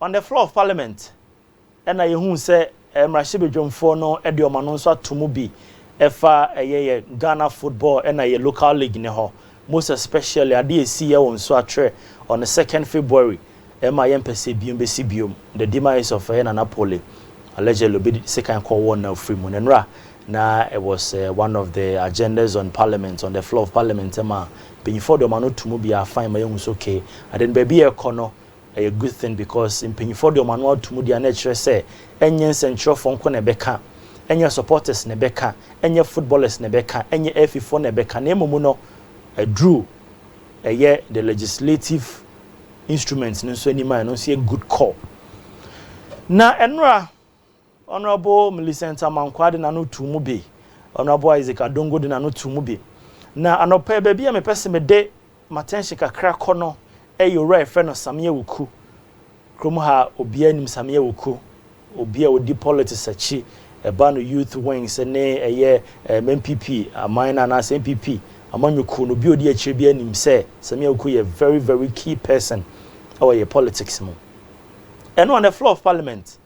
on the floor of parliament and I who say Mrashibe Jomfo no e de omano so atomu bi efa ye Ghana football and a local league ne ho most especially ade see ye won so atre on the 2nd February Emma yempese biom be sibiom the demise of Napoli allegedly be second call one now free monenra na it was one of the agendas on parliament on the floor of parliament Emma being for the manu to be a fine my young okay and then baby a corner a good thing because in paying for the manual to mudi nature say enye central phone ko nebeka enye supporters nebeka enye footballers nebeka enye F4 nebeka na emu no a drew a year the legislative instruments nso anima no see a good call na enra honorable Millicent Amankwade na no tumu be honorable Isaac Adongo de na no tumu be na anopa baby me pese me de matenshi kakra kono eyo right friend of Sammy Awuku krom ha obia nim Sammy Awuku obia odi politics achi eba no youth wings ne eye MPP amina na MPP amanyuku no bi odi achi bia nim say Sammy Awuku ye very very key person our ye politics mo and on the floor of parliament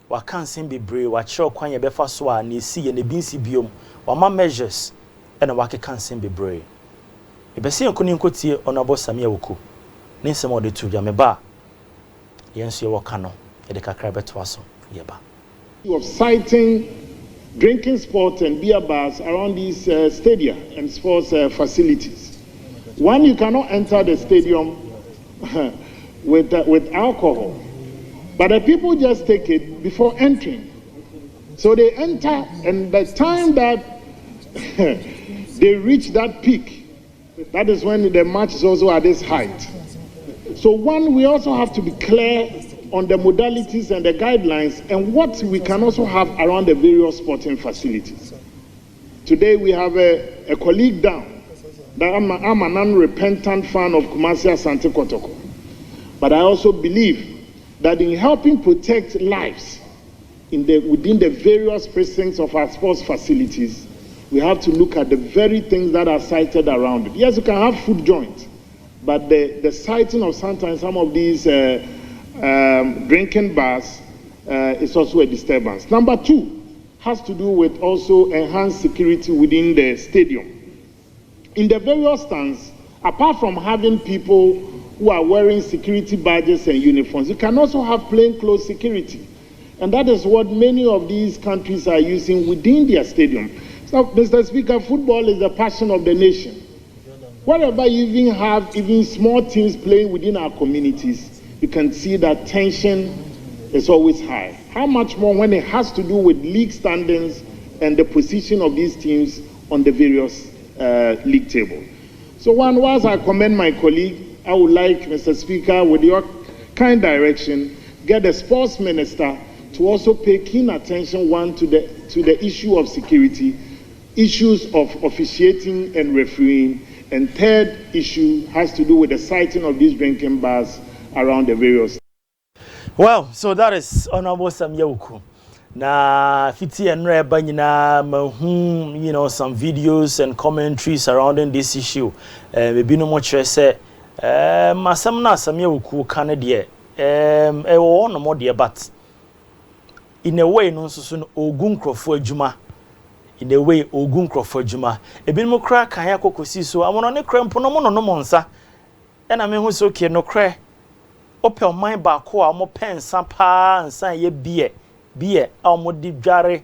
wa kan sin be brave wa chiro kwan ye befa so a na esi ye na bi nsi biom wa ma measures and wa kan sin be brave e be se yankoni nkotie honorable Sammy Awuku Ninsem ode tu ya meba yenso ye woka no e de kakra beto aso ye ba of citing drinking sports and beer bars around these stadia and sports facilities. One, you cannot enter the stadium with alcohol, but the people just take it before entering. So they enter, and by the time that they reach that peak, that is when the match is also at its height. So one, we also have to be clear on the modalities and the guidelines and what we can also have around the various sporting facilities. Today we have a colleague down that I'm an unrepentant fan of Kumasi Asante Kotoko. But I also believe that in helping protect lives within the various precincts of our sports facilities, we have to look at the very things that are cited around it. Yes, you can have food joints, but the siting of sometimes some of these drinking bars is also a disturbance. Number two has to do with also enhanced security within the stadium. In the various stands, apart from having people who are wearing security badges and uniforms, you can also have plainclothes security. And that is what many of these countries are using within their stadium. So, Mr. Speaker, football is the passion of the nation. Wherever you even have small teams playing within our communities, you can see that tension is always high. How much more when it has to do with league standings and the position of these teams on the various league table. So whilst I commend my colleague, I would like, Mr. Speaker, with your kind direction, get the sports minister to also pay keen attention, one, to the issue of security, issues of officiating and refereeing, and third issue has to do with the siting of these drinking bars around the various. Well, so that is Honorable Sammy Awuku. Na fiti enre banyina mahu, some videos and commentaries surrounding this issue. Maybe no more say masam na Sammy Awuku kan de e wo no more de but in a way no so no ogun krofo adwuma in a way ogun krofo adwuma ebi mo kra kan yakokosi so amono ne krempo no mo no monsa e na me hu so ke no kra open mind ba ko a mo pensa pa nsan ye bie a mo di dware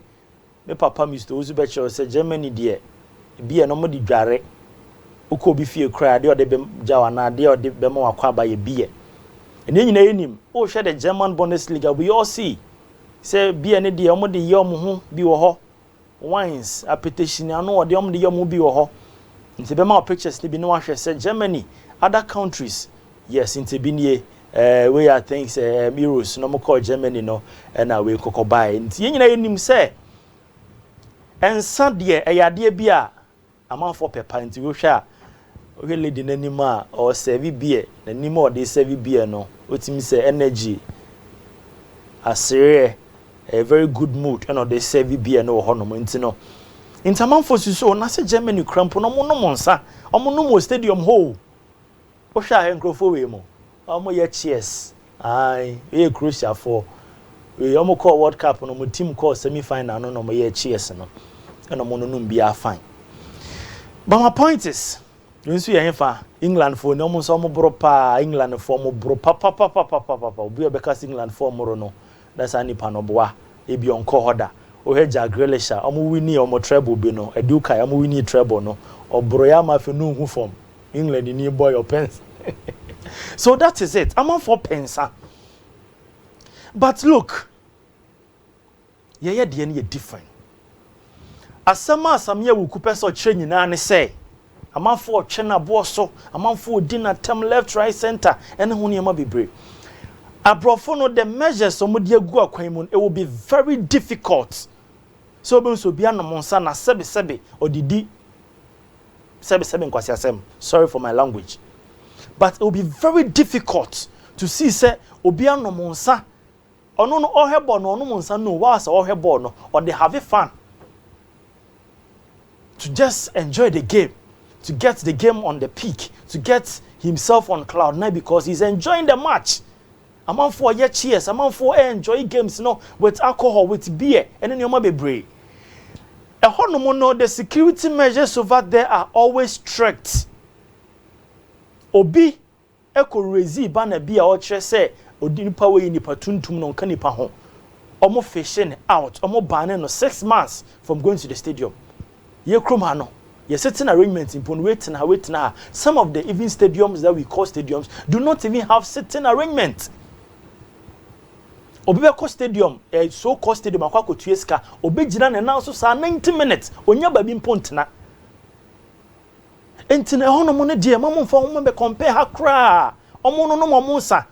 me papa Mr. Ozubeche say Germany de bie no mo di dware uko bi fie kra de ode be jawa na de ode be mo akwa ba ye bie ene nyina enim o hwe the German Bundesliga we all see say bie ne de mo de yom ho bi wo ho wines appetition anu ode de yom bi wo ho nti be ma pictures ne bi no ahwe say Germany other countries yes nti bi nie we are things euros no mo call Germany no na we kokobai nti nyina enim say ensa de eyade bia amanfo pepa nti wo hwa o lady nanima or serve beer nanima or dey serve beer no otimi say energy asere a very good mood and or dey serve beer no ho no nti no intamanfo suso na say Germany crampo no mo no monsa omo no mo stadium ho o hwa enkrofo we mo omo ye cheers Aye, we crucial for we almost call World Cup no team call semi-final no mo ye cheers no. And no no be fine. But my point is, you see here England for no mo so mo bro pa England for mo bro pa obi because England for mo no. That's any panoboa e bi onko hoda. O he Jack Grealish omo wini omo treble bi no. Eduka omo wini treble no. Obro ya ma fe no hu form. England ni boy your pens. So that is it. I'm on for pensa. But look, yeah, the any different. As Sammy Awuku person train nyina ne say, I'm on for chena boso, I'm on for dinner term left right center, and who near be brave. Abrofo no the measures some de agu akwan mu it will be very difficult. So be so bia no monsa na sebe odidi sebe nkwasi asem. Sorry for my language. But it will be very difficult to see say obia no monsa ono no ohebo no monsa no wa say ohebo no or they have fun to just enjoy the game, to get the game on the peak, to get himself on cloud nine because he's enjoying the match. I'm on for cheers, I'm on for enjoy games with alcohol, with beer, and then you might be brave. The security measures over there are always strict. Obi eko rezi ba na bia o kire se odi nipa we nipa tuntum no nka nipa ho omo fishing out omo ban no 6 months from going to the stadium ye krom ha no ye sitting arrangement in pon waiting ha some of the even stadiums that we call stadiums do not even have sitting arrangement. Obi be call stadium so call stadium akwa kotu eska obi gina na now so sa 90 minutes onya ba bi mpontena. Entine hono mo ne de mamon fa mo be compare ha kra omo no momonsa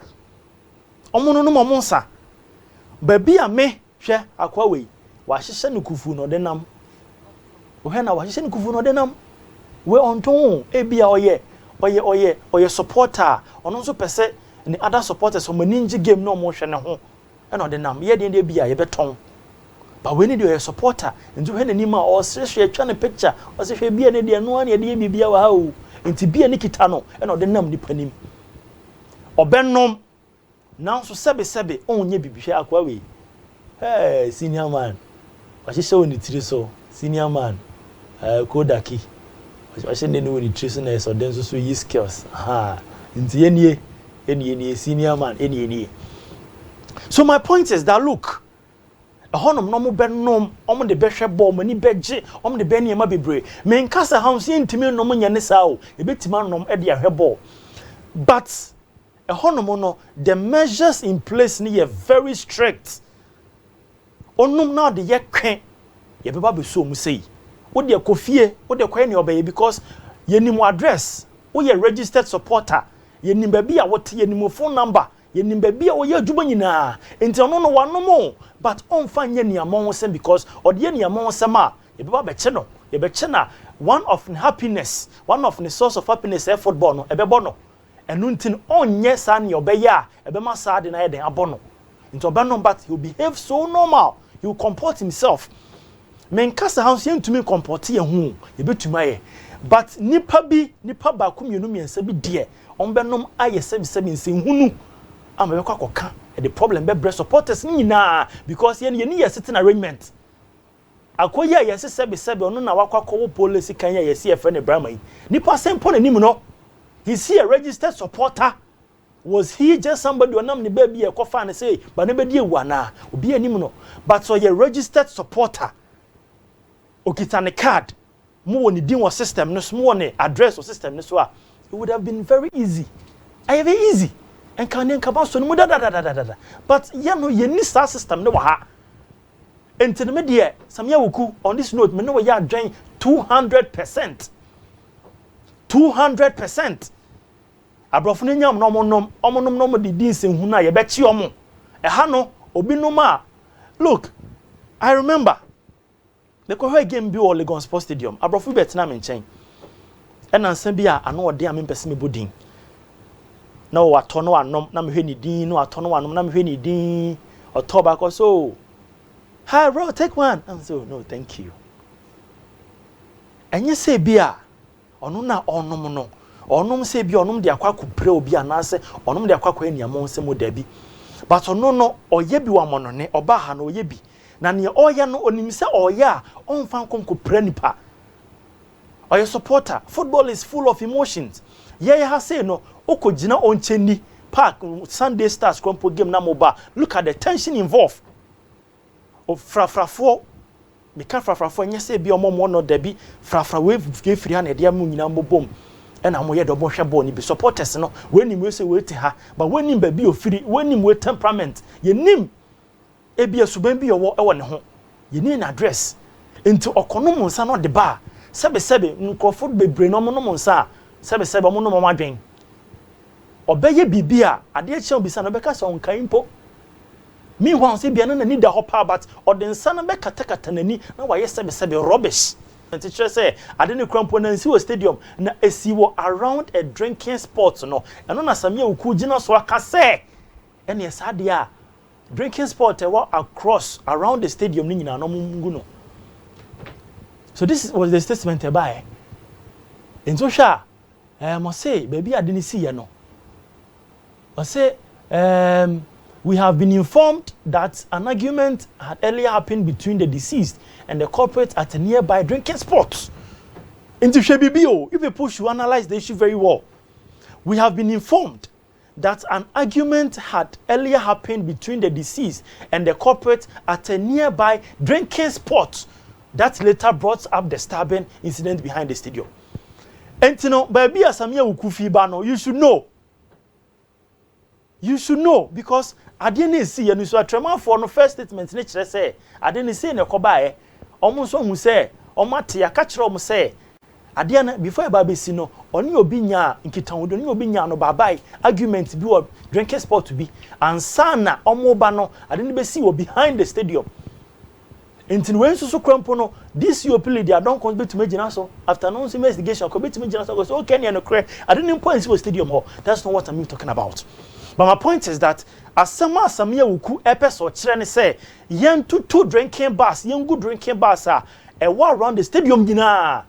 ba bia me hwe akwa we wa hyehye ne kufu no de nam wo he na wa hyehye ne kufu no de nam we onton e bia oye supporter ono so pese ni other supporters o maninji game no mo hwe ne ho e no de nam ye de bia ye beton. But when you are a supporter, and you have any more or say a picture, or say be an idea, no one idea be our how, and to be a Nikitano, and or the num nipanim. Or Benom now so sabe, only be share aquawi. Hey, senior man, what she showing it so, senior man, Kodaki. I shouldn't know any treasoness or then so ye skills. Ha, into any senior man, any. So my point is that look. Honom no mo benom omo de behwe ball mani beje omo de be niema bebre me nkasa house ntimi no mo nyane sao e betima nom e de ahwe ball but honom no the measures in place ni very strict onum na de ye kwen ye beba be so mu sei wo de kofie wo de kwen ne obeye because ye ni mo address wo ye registered supporter ye ni ba bia wo te ye ni mo phone number ye ni ba bia wo ye adwuma nyina enti ono no wanomo but on fanya ni amon sem because odie ni amon sem a ye beba be che no ye be che na one of happiness one of the source of happiness e football no e be bo no enu ntin onye sa na obeye a e be ma sa de na ye den abono nti obenom but he will behave so normal, he will comport himself men kasa house yentumi comport ye hu ye betuma ye but nipa ba ku mienu miensa bi de onbenom aye sebi nsenhunu am be kwakoka the problem be breast supporters ni na because ye ni sitting arrangement akoya ye sebi ono na wakwakọ police kan ye se efe ne brama yi nipa sempo na nim no he's here registered supporter. Was he just somebody onam ne baby e kofa ne say ba ne bedi ewu ana obi anim no but so ye registered supporter okita ne card mo woni din wo system no mo woni address wo system no so a it would have been very easy very easy and can nka so no da but ye no ye ni star system ne wa ha enti me de Sammy Awuku on this note me no we ya adwen 200% abrofo no nyam no omonom no de din senhu na ye be chi omo e ha no obi no ma look I remember the Korea game bi o Legon Sports Stadium abrofo betina me nchen e na nsan bi a ano ode a me pese me bodin na o ato no anom na me hwe ni din no ato no anom na me hwe ni din oto ba ko so hi bro take one and so no thank you enye say bi a ono na onom no onom say bi onom de akwa kopre obi anase onom de akwa kwa eniamo se mo da bi but ono no oye bi wa mono ne oba ha no oye bi na ne oye no onim se oye a onfa nkom kopre nipa oye supporter. Football is full of emotions. Ye ha say no okogina oncheni park Sunday Stars crumple game na moba. Look at the tension involved. Of frafrafo meka frafrafo nye say bi omomo no da bi frafra we free na dia mu nyina mbobom e na moye dobo hwe ball ni bi supporters no when him say we te ha but when him ba bi ofiri when him we temperament ye nim e bi asuban bi yowo e wo ne ho ye ni na address into okonom nsa no de ba sebe nkrofo bebre no mo nsa sebe mo no mo adwen obeye bibia ade a che bisa no beka so nkan mpo me wan say bia na ni da hopa but odensa na beka takata nani na waye sebe rubbish. Teacher say ade ne krampo na nsi wo stadium na esi wo around a drinking spot no eno na Sammy Awuku gina so aka say ene esa de a drinking spot across around the stadium ni nyina no mungu no. So this was the statement by in social must say baby I didn't see you know. I say we have been informed that an argument had earlier happened between the deceased and the corporate at a nearby drinking spot. Into Shebibio, if people should analyze the issue very well. We have been informed that an argument had earlier happened between the deceased and the corporate at a nearby drinking spot that later brought up the stabbing incident behind the stadium. And you know, baby, as Sammy Awuku fiba no, you should know. You should know because I didn't see and so a tremor for no first statement nature say I didn't see in a kobae almost one who say or mati a catcher almost say I didn't before baby see no only obinya in kitan don't obinya no babai argument be what drinking sport to be and sana omobano I didn't see what behind the stadium. Until when so crampo no this your play they don't contribute to major so after no investigation commit to major so okay and I didn't point to stadium hall. That's not what I'm talking about. But my point is that as Sammy Awuku episode chere ne say yen two drinking bars yen good drinking bars are around the stadium gina